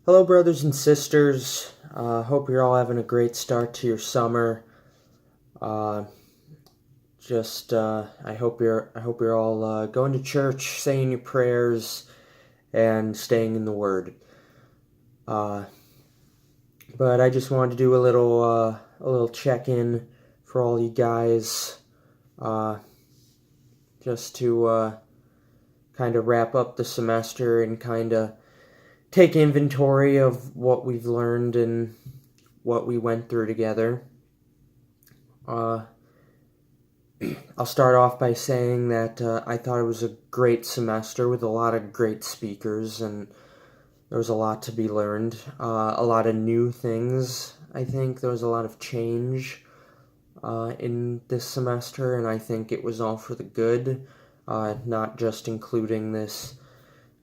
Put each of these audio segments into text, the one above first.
Hello, brothers and sisters. Hope you're all having a great start to your summer. Uh, I hope you're all going to church, saying your prayers, and staying in the Word. Uh, but I just wanted to do a little check-in for all you guys, just to kind of wrap up the semester and kind of take inventory of what we've learned and what we went through together. I'll start off by saying that I thought it was a great semester with a lot of great speakers, and there was a lot to be learned. A lot of new things. I think there was a lot of change in this semester, and I think it was all for the good, not just including this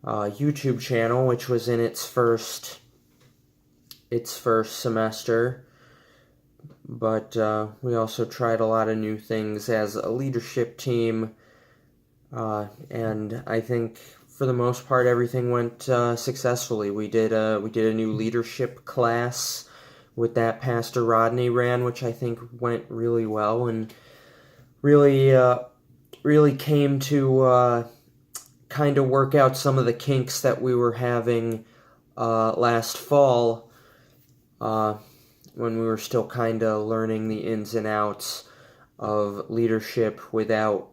YouTube channel, which was in its first semester, but we also tried a lot of new things as a leadership team, and I think for the most part everything went successfully. We did a new leadership class with that Pastor Rodney ran, which I think went really well and really came to kind of work out some of the kinks that we were having last fall when we were still kind of learning the ins and outs of leadership without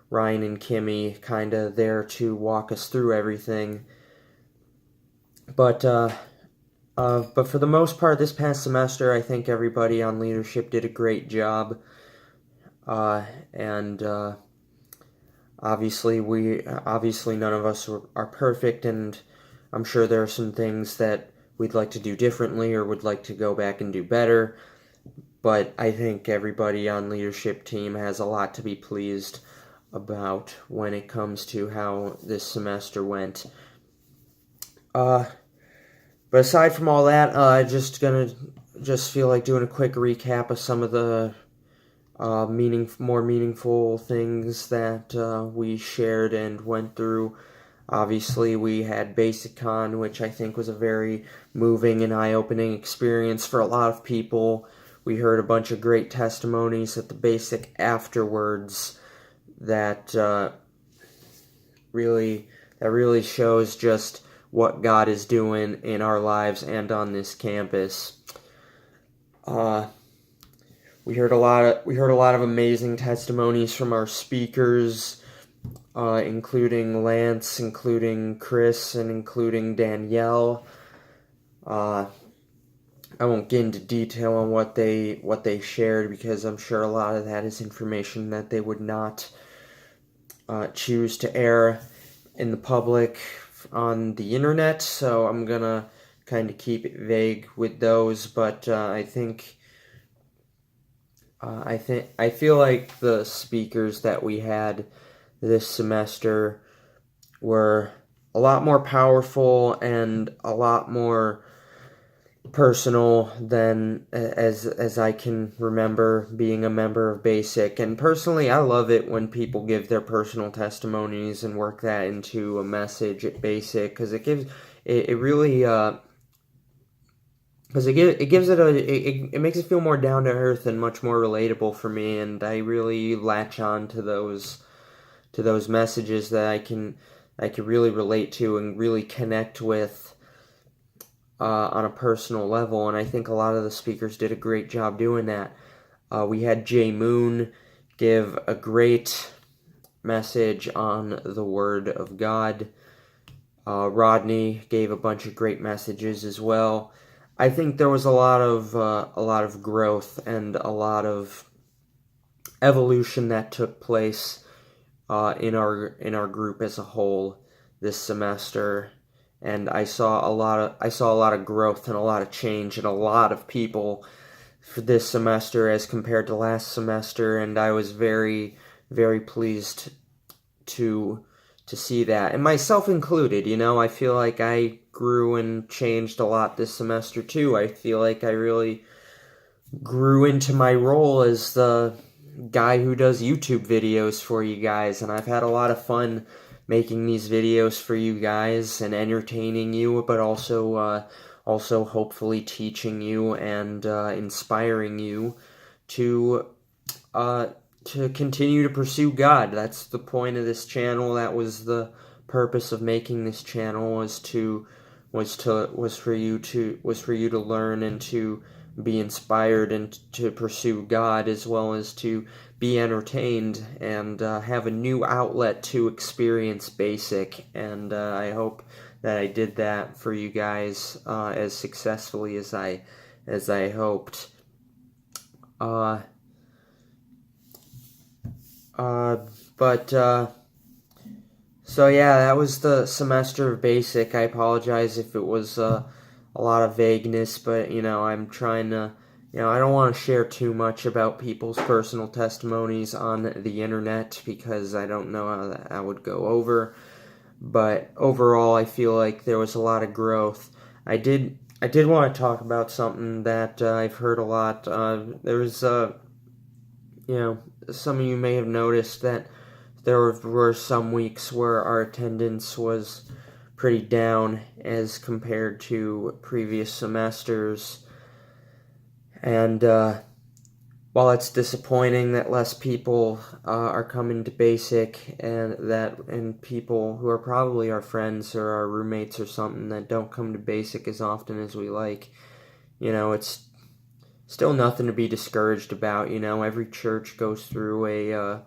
Ryan and Kimmy kind of there to walk us through everything. But for the most part, this past semester, I think everybody on leadership did a great job, and obviously none of us are perfect, and I'm sure there are some things that we'd like to do differently or would like to go back and do better, but I think everybody on leadership team has a lot to be pleased about when it comes to how this semester went. But aside from all that, I just feel like doing a quick recap of some of the more meaningful things that we shared and went through. Obviously, we had BasicCon, which I think was a very moving and eye-opening experience for a lot of people. We heard a bunch of great testimonies at the Basic afterwards that really shows just what God is doing in our lives and on this campus. We heard a lot of amazing testimonies from our speakers, including Lance, including Chris, and including Danielle. I won't get into detail on what they shared, because I'm sure a lot of that is information that they would not choose to air in the public on the internet, so I'm gonna kind of keep it vague with those. But I feel like the speakers that we had this semester were a lot more powerful and a lot more personal than as I can remember being a member of Basic. And personally, I love it when people give their personal testimonies and work that into a message at Basic, because it gives it really because it makes it feel more down to earth and much more relatable for me, and I really latch on to those messages that I can really relate to and really connect with on a personal level. And I think a lot of the speakers did a great job doing that. We had Jay Moon give a great message on the Word of God. Rodney gave a bunch of great messages as well. I think there was a lot of growth and a lot of evolution that took place in our group as a whole this semester, and I saw a lot of growth and a lot of change in a lot of people for this semester as compared to last semester, and I was very, very pleased to see that, and myself included. I feel like I grew and changed a lot this semester too. I feel like I really grew into my role as the guy who does YouTube videos for you guys, and I've had a lot of fun making these videos for you guys and entertaining you, but also also hopefully teaching you and inspiring you to continue to pursue God. That's the point of this channel. That was the purpose of making this channel, was for you to learn and to be inspired and to pursue God, as well as to be entertained and have a new outlet to experience basic. And I hope that I did that for you guys as successfully as I hoped. So yeah, that was the semester of basic. I apologize if it was a lot of vagueness, but I'm trying to, I don't want to share too much about people's personal testimonies on the internet because I don't know how that would go over. But overall, I feel like there was a lot of growth. I did want to talk about something that I've heard a lot. There was, some of you may have noticed that there were some weeks where our attendance was pretty down as compared to previous semesters. And while it's disappointing that less people are coming to basic, and people who are probably our friends or our roommates or something that don't come to basic as often as we like, it's still nothing to be discouraged about. Every church goes through a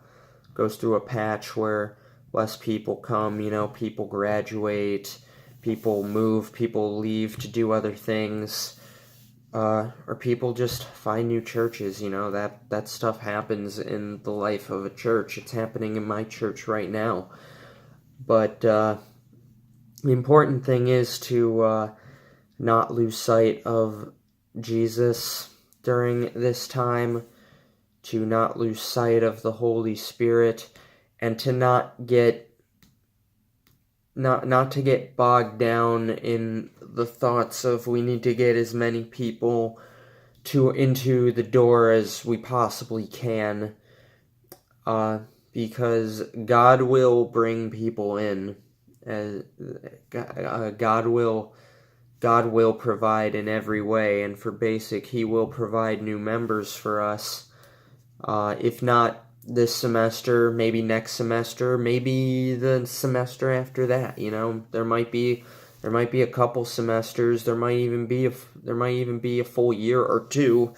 patch where less people come. People graduate, people move, people leave to do other things, or people just find new churches. That stuff happens in the life of a church. It's happening in my church right now. But the important thing is to not lose sight of Jesus during this time, to not lose sight of the Holy Spirit, and to not to get bogged down in the thoughts of we need to get as many people into the door as we possibly can, because God will bring people in. God will provide in every way, and for basic, He will provide new members for us. If not this semester, maybe next semester, maybe the semester after that. There might be a couple semesters. There might even be a full year or two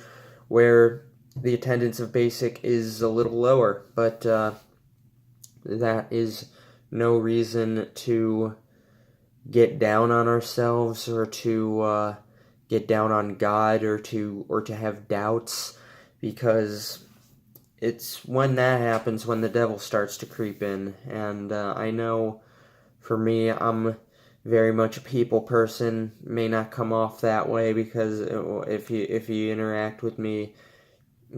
where the attendance of basic is a little lower. But that is no reason to get down on ourselves, or to get down on God, or to have doubts, because it's when that happens when the devil starts to creep in. And I know for me, I'm very much a people person. May not come off that way, because if you interact with me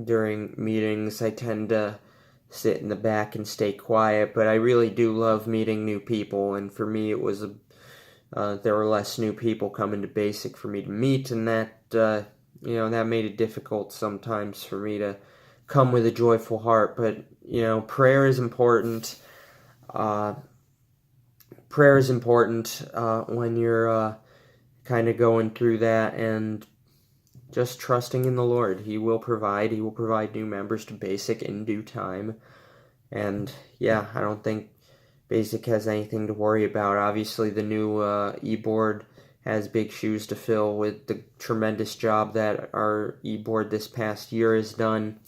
during meetings, I tend to sit in the back and stay quiet. But I really do love meeting new people, and for me, it was there were less new people coming to basic for me to meet, and that that made it difficult sometimes for me to come with a joyful heart. But prayer is important. Prayer is important when you're kind of going through that, and just trusting in the Lord. He will provide new members to basic in due time. And yeah, I don't think basic has anything to worry about. Obviously, the new e-board has big shoes to fill with the tremendous job that our e-board this past year has done.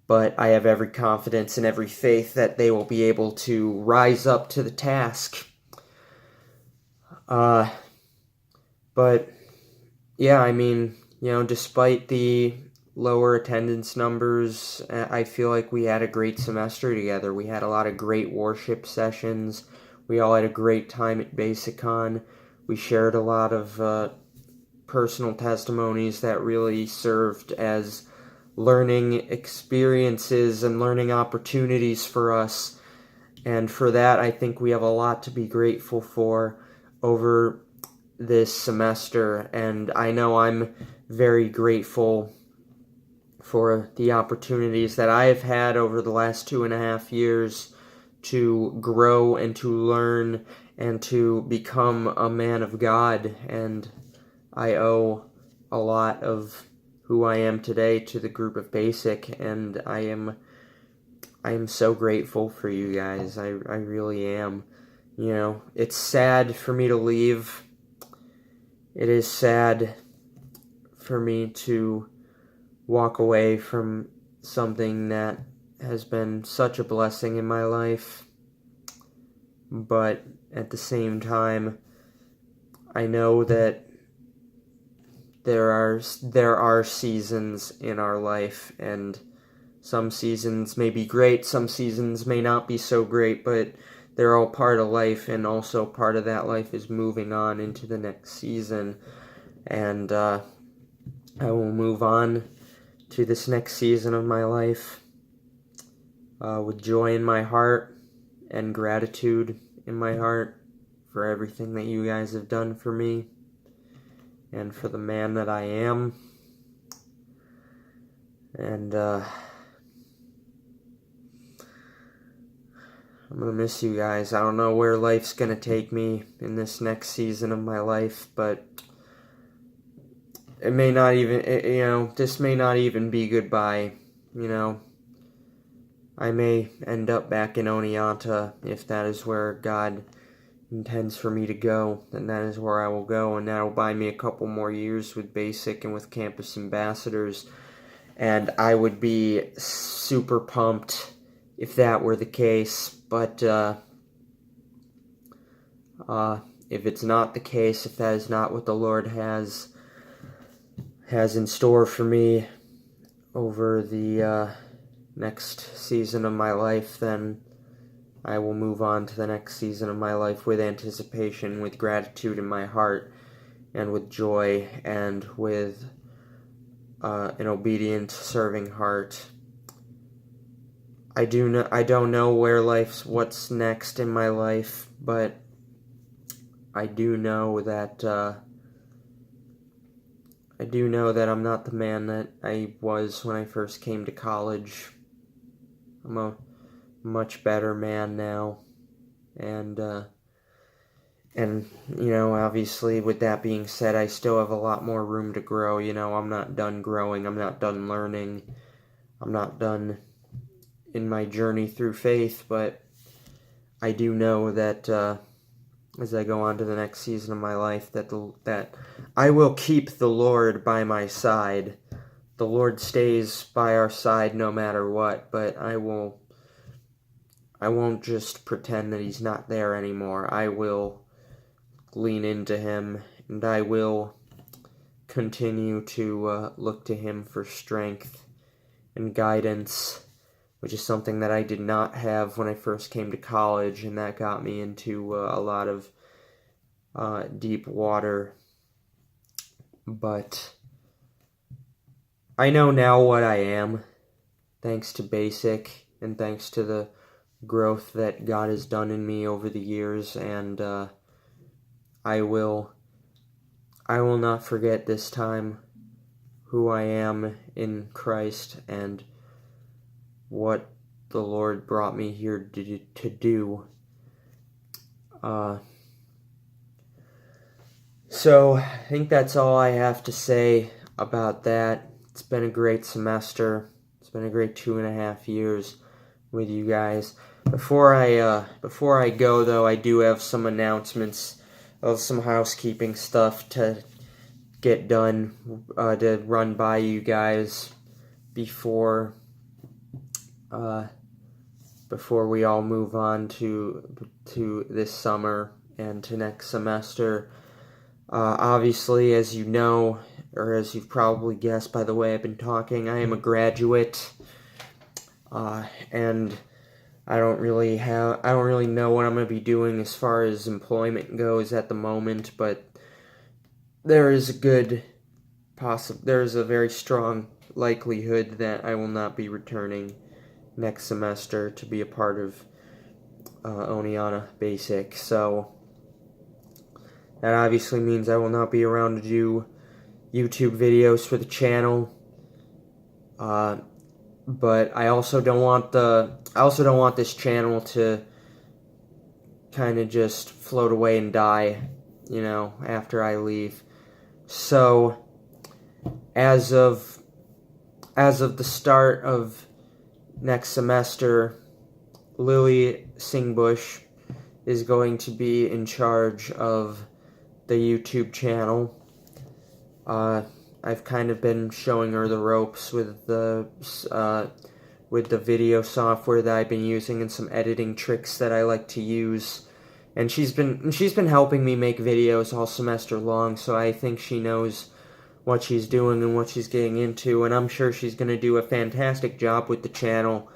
But I have every confidence and every faith that they will be able to rise up to the task. But yeah, despite the lower attendance numbers, I feel like we had a great semester together. We had a lot of great worship sessions. We all had a great time at BasicCon. We shared a lot of personal testimonies that really served as learning experiences and learning opportunities for us. And for that, I think we have a lot to be grateful for over this semester. And I know I'm very grateful for the opportunities that I have had over the last 2.5 years to grow and to learn and to become a man of God. And I owe a lot of who I am today to the group of Basic, and I am so grateful for you guys. I really am. You know, it's sad for me to leave. It is sad for me to walk away from something that has been such a blessing in my life. But at the same time, I know that there are seasons in our life, and some seasons may be great, some seasons may not be so great, but they're all part of life, and also part of that life is moving on into the next season. And I will move on to this next season of my life with joy in my heart and gratitude in my heart for everything that you guys have done for me and for the man that I am. And I'm gonna miss you guys. I don't know where life's gonna take me in this next season of my life, but it may not even, this may not even be goodbye. I may end up back in Oneonta if that is where God intends for me to go, and that is where I will go, and that will buy me a couple more years with Basic and with Campus Ambassadors, and I would be super pumped if that were the case. But if it's not the case, if that is not what the Lord has in store for me over the next season of my life, then I will move on to the next season of my life with anticipation, with gratitude in my heart, and with joy, and with an obedient, serving heart. I don't know what's next in my life, but I do know that I'm not the man that I was when I first came to college. I'm a much better man now, and obviously, with that being said, I still have a lot more room to grow. I'm not done growing, I'm not done learning, I'm not done in my journey through faith, but I do know that as I go on to the next season of my life, that I will keep the Lord by my side. The Lord stays by our side no matter what, but I won't just pretend that He's not there anymore. I will lean into Him, and I will continue to look to Him for strength and guidance, which is something that I did not have when I first came to college, and that got me into a lot of deep water. But I know now what I am, thanks to Basic, and thanks to the growth that God has done in me over the years, and I will not forget this time who I am in Christ and what the Lord brought me here to do. So I think that's all I have to say about that. It's been a great semester. It's been a great 2.5 years with you guys. Before I go, though, I do have some announcements of some housekeeping stuff to get done, to run by you guys before we all move on to this summer and to next semester. Obviously, as you know, or as you've probably guessed by the way I've been talking, I am a graduate, and I don't really know what I'm going to be doing as far as employment goes at the moment, but there is a very strong likelihood that I will not be returning next semester to be a part of Oneonta Basic. So that obviously means I will not be around to do YouTube videos for the channel. But I also don't want this channel to kind of just float away and die, after I leave. So, as of the start of next semester, Lily Singbush is going to be in charge of the YouTube channel. I've kind of been showing her the ropes with the video software that I've been using and some editing tricks that I like to use. And she's been helping me make videos all semester long, so I think she knows what she's doing and what she's getting into, and I'm sure she's going to do a fantastic job with the channel.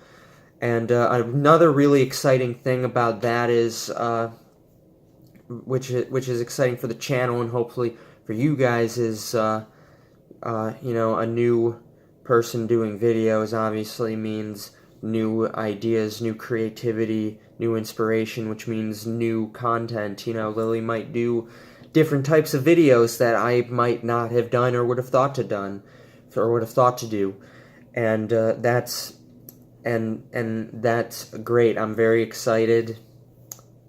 And another really exciting thing about that is, which is exciting for the channel and hopefully for you guys, is a new person doing videos obviously means new ideas, new creativity, new inspiration, which means new content. Lily might do different types of videos that I might not have done or would have thought to do, and that's great. I'm very excited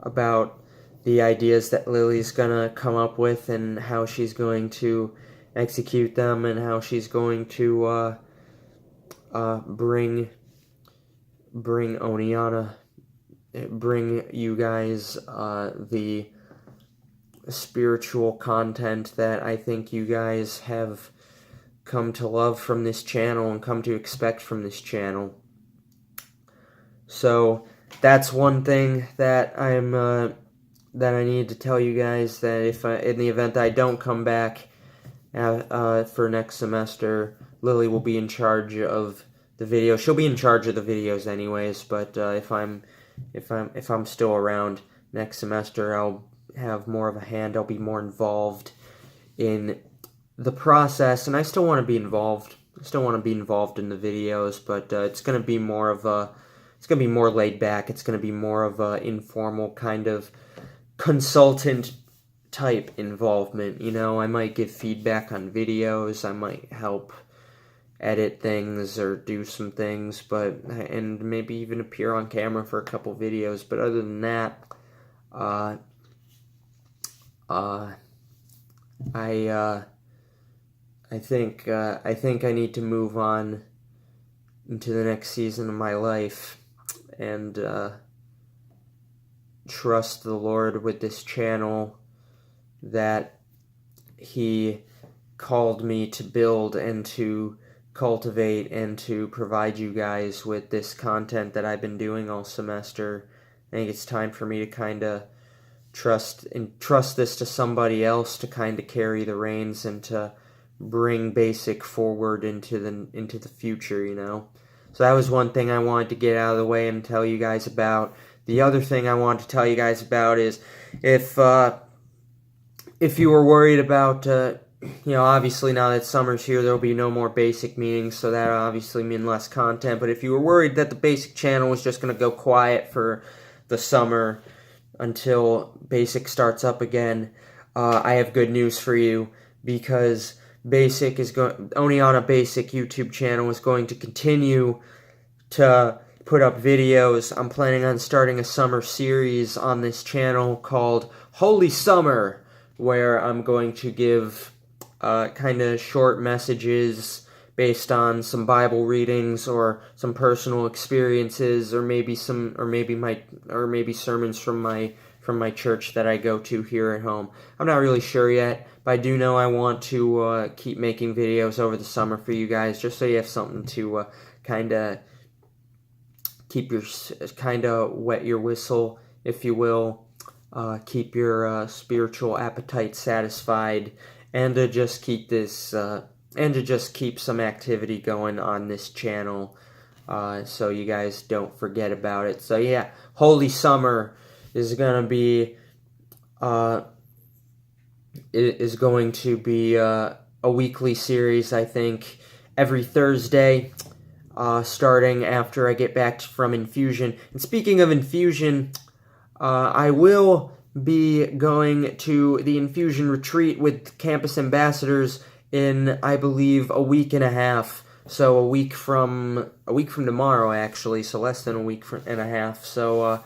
about the ideas that Lily's gonna come up with and how she's going to execute them and how she's going to bring you guys the spiritual content that I think you guys have come to love from this channel and come to expect from this channel. So that's one thing that that I need to tell you guys, that if in the event I don't come back for next semester, Lily will be in charge of the video. She'll be in charge of the videos anyways, but if I'm still around next semester, I'll have more of a hand. I'll be more involved in the process, and I still want to be involved. I still want to be involved in the videos, but it's going to be more laid back. It's going to be more of a informal kind of consultant type involvement. I might give feedback on videos. I might help edit things or do some things, and maybe even appear on camera for a couple videos. But other than that, I think I need to move on into the next season of my life and trust the Lord with this channel that He called me to build and to cultivate and to provide you guys with this content that I've been doing all semester. I think it's time for me to kind of trust this to somebody else to kind of carry the reins and to bring Basic forward into the future, So that was one thing I wanted to get out of the way and tell you guys about. The other thing I wanted to tell you guys about is if you were worried about obviously now that summer's here, there'll be no more Basic meetings, so that obviously means less content. But if you were worried that the Basic channel was just going to go quiet for the summer until Basic starts up again, I have good news for you, because Oniana Basic YouTube channel is going to continue to put up videos. I'm planning on starting a summer series on this channel called Holy Summer, where I'm going to give kind of short messages based on some Bible readings or some personal experiences, or maybe sermons from my church that I go to here at home. I'm not really sure yet, but I do know I want to keep making videos over the summer for you guys, just so you have something to kind of wet your whistle, if you will, keep your spiritual appetite satisfied, and to just keep some activity going on this channel, so you guys don't forget about it. So yeah, Holy Summer is going to be a weekly series, I think, every Thursday, starting after I get back from infusion. And speaking of infusion, I will be going to the infusion retreat with campus ambassadors in, I believe, a week and a half. So a week from tomorrow, actually. So less than a week and a half. So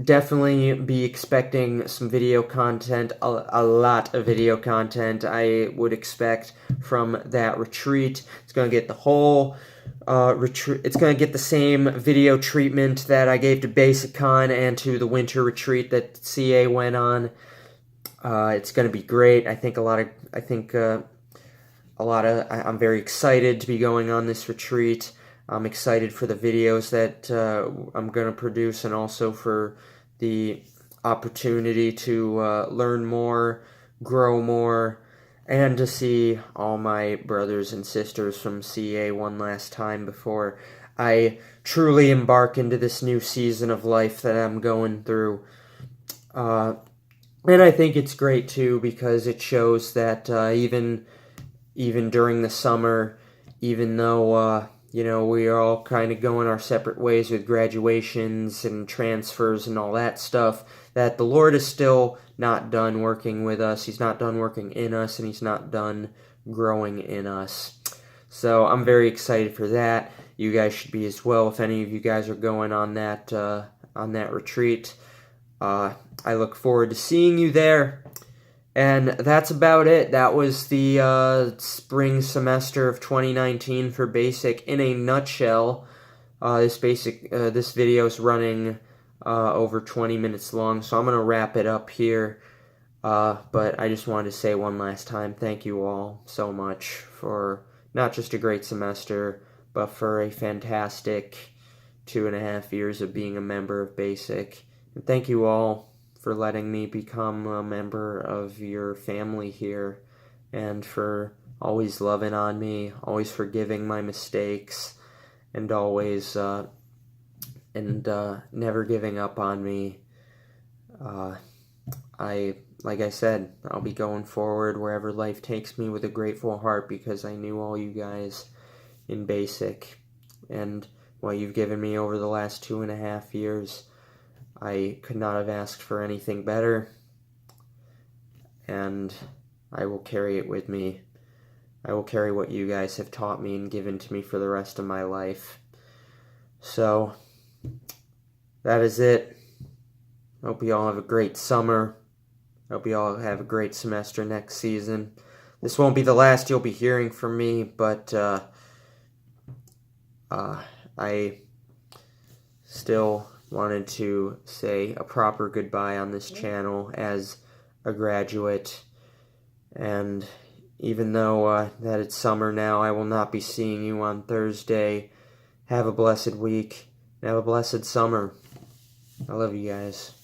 definitely be expecting some video content, a lot of video content I would expect from that retreat. It's going to get the whole retreat. It's going to get the same video treatment that I gave to BasicCon and to the winter retreat that CA went on. It's going to be great. I'm very excited to be going on this retreat. I'm excited for the videos that I'm going to produce, and also for the opportunity to learn more, grow more, and to see all my brothers and sisters from CA one last time before I truly embark into this new season of life that I'm going through. And I think it's great too, because it shows that even during the summer, even though we are all kind of going our separate ways with graduations and transfers and all that stuff, that the Lord is still not done working with us. He's not done working in us, and He's not done growing in us. So I'm very excited for that. You guys should be as well. If any of you guys are going on that retreat, I look forward to seeing you there. And that's about it. That was the spring semester of 2019 for Basic in a nutshell. This video is running over 20 minutes long, so I'm going to wrap it up here. But I just wanted to say one last time, thank you all so much for not just a great semester, but for a fantastic 2.5 years of being a member of Basic. And thank you all for letting me become a member of your family here, and for always loving on me, always forgiving my mistakes, and always never giving up on me. Like I said, I'll be going forward wherever life takes me with a grateful heart, because I knew all you guys in Basic, and what you've given me over the last 2.5 years. I could not have asked for anything better, and I will carry it with me. I will carry what you guys have taught me and given to me for the rest of my life. So, that is it. Hope you all have a great summer. Hope you all have a great semester next season. This won't be the last you'll be hearing from me, but I still wanted to say a proper goodbye on this channel as a graduate. And even though that it's summer now, I will not be seeing you on Thursday. Have a blessed week, and have a blessed summer. I love you guys.